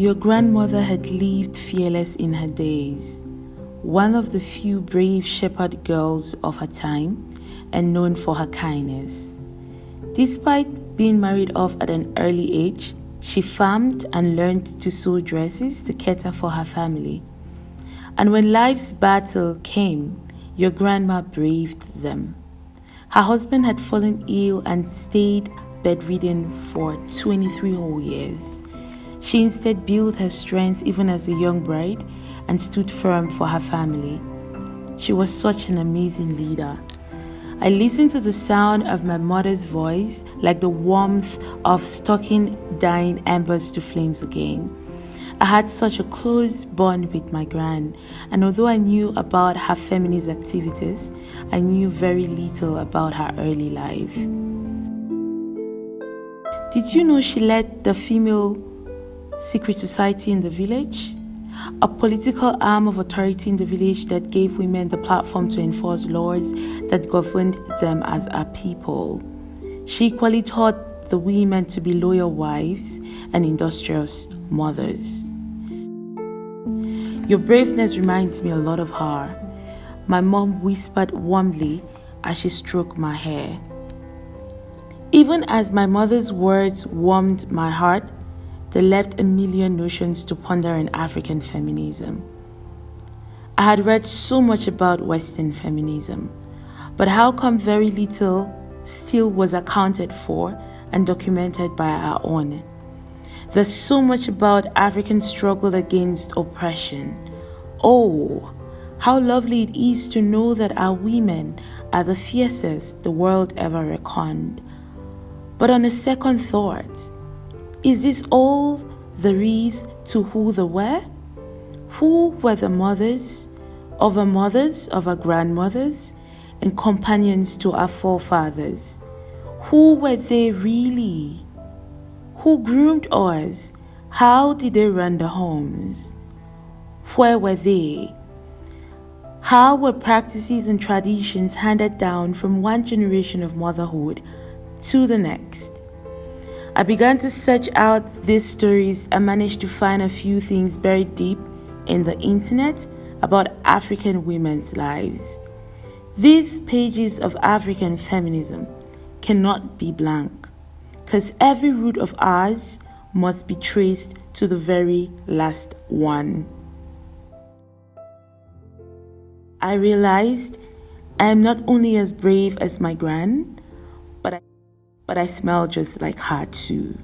Your grandmother had lived fearless in her days, one of the few brave shepherd girls of her time and known for her kindness. Despite being married off at an early age, she farmed and learned to sew dresses to cater for her family. And when life's battle came, your grandma braved them. Her husband had fallen ill and stayed bedridden for 23 whole years. She instead built her strength even as a young bride and stood firm for her family. She was such an amazing leader. I listened to the sound of my mother's voice like the warmth of stoking dying embers to flames again. I had such a close bond with my gran, and although I knew about her feminist activities, I knew very little about her early life. Did you know she led the female secret society in the village? A political arm of authority in the village that gave women the platform to enforce laws that governed them as a people. She equally taught the women to be loyal wives and industrious mothers. Your braveness reminds me a lot of her, my mom whispered warmly as she stroked my hair. Even as my mother's words warmed my heart, they left a million notions to ponder in African feminism. I had read so much about Western feminism, but how come very little still was accounted for and documented by our own? There's so much about African struggle against oppression. Oh, how lovely it is to know that our women are the fiercest the world ever reckoned. But on a second thought, is this all there is to who they were? Who were the mothers, of our grandmothers, and companions to our forefathers? Who were they really? Who groomed us? How did they run the homes? Where were they? How were practices and traditions handed down from one generation of motherhood to the next? I began to search out these stories and managed to find a few things buried deep in the internet about African women's lives. These pages of African feminism cannot be blank, because every root of ours must be traced to the very last one. I realized I am not only as brave as my gran, but I smell just like her too.